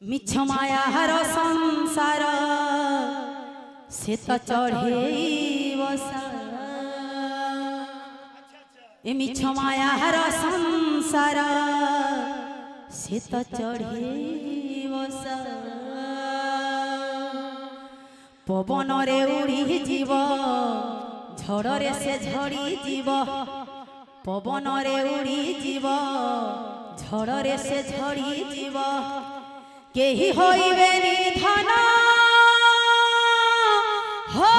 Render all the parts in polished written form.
मिछ मायार संसार से तो चढ़े मिछ मायार संसार से तो चढ़े पवन रे उड़ी जीव झड़ रे से झड़ी जीव पवन रे उड़ी जीव झड़ रे से झड़ी जीव केही होइबे निधन हो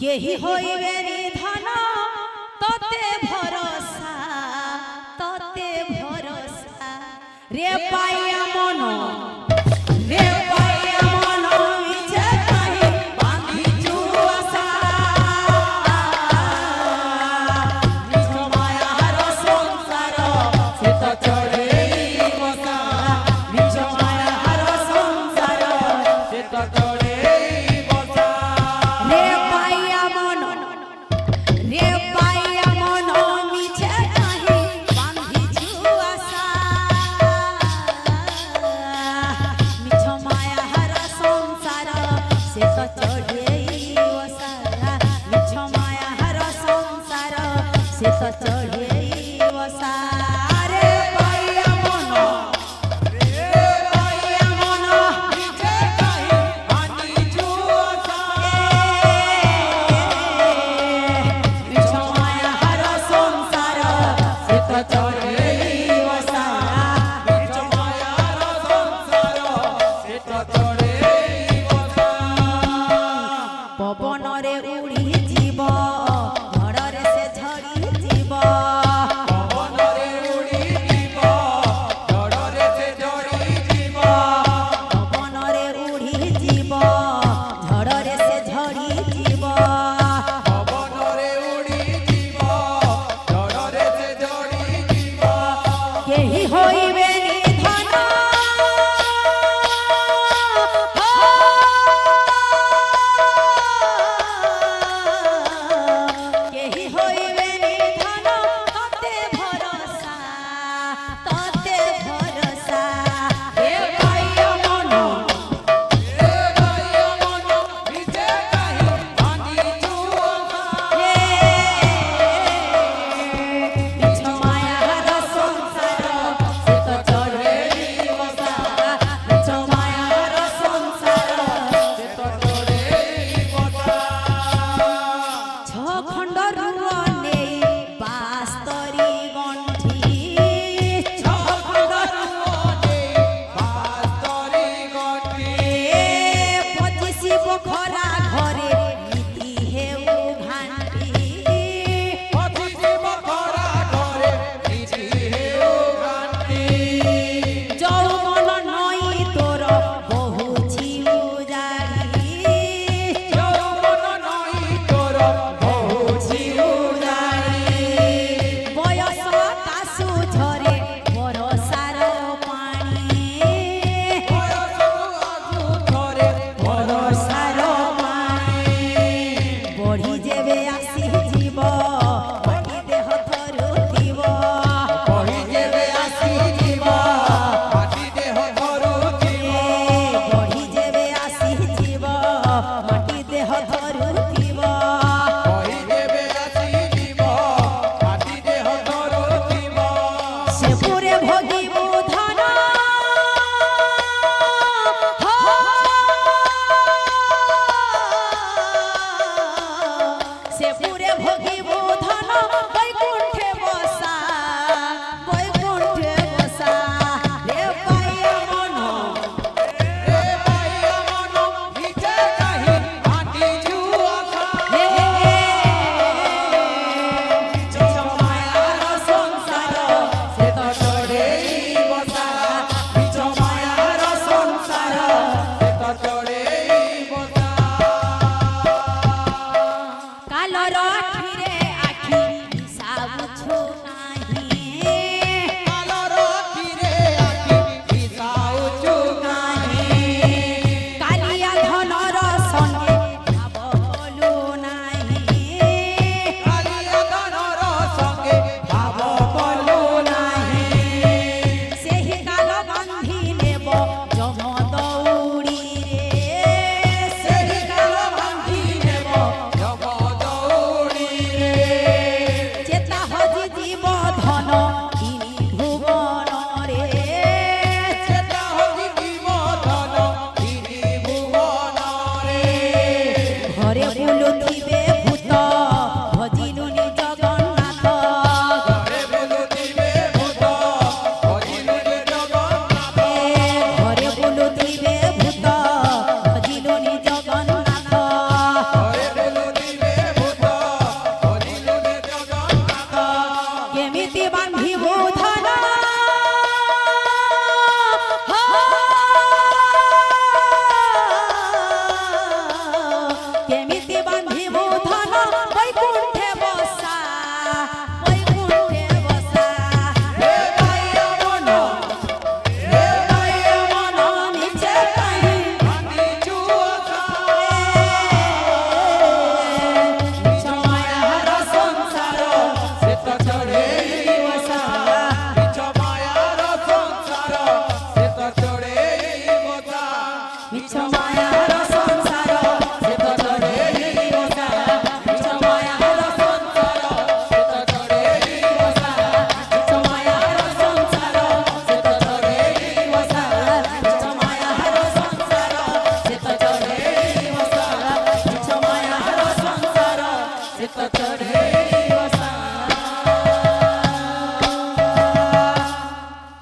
केही होइबे निधन तते भरोसा रे पाया मन रे पाया मन इच्छा कहीं बांधी जुआसा मिछ मायार संसार से तो चढ़े बसा मिछ मायार संसार से तो चढ़े बसा रे पाया मन मिछे कहीं बांधी जुआसा मिछ मायार संसार से तो चढ़े बसा मिछ मायार संसार से तो चढ़े बसा रे पाया मन मिछे कहीं बांधी जुआसा मिछ मायार संसार से तो चढ़े बसा मिछ मायार संसार से तो चढ़े बसा पवन रे उड़ी जीव झड़ रे से झड़ी जीव पवन रे उड़ी जीव झड़ रे से झड़ी जीव पवन रे उड़ी जीव झड़ रे से झड़ी जीव पवन रे उड़ी जीव झड़ रे से झड़ी जीव केही होइबे निधन केही होइबे निधन तते भरोसा रे पाया मन मिछे कहीं बांधी जुआसा मिछ मायार संसार से तो चढ़े बसा मिछ मायार संसार से तो चढ़े बसा छ खंड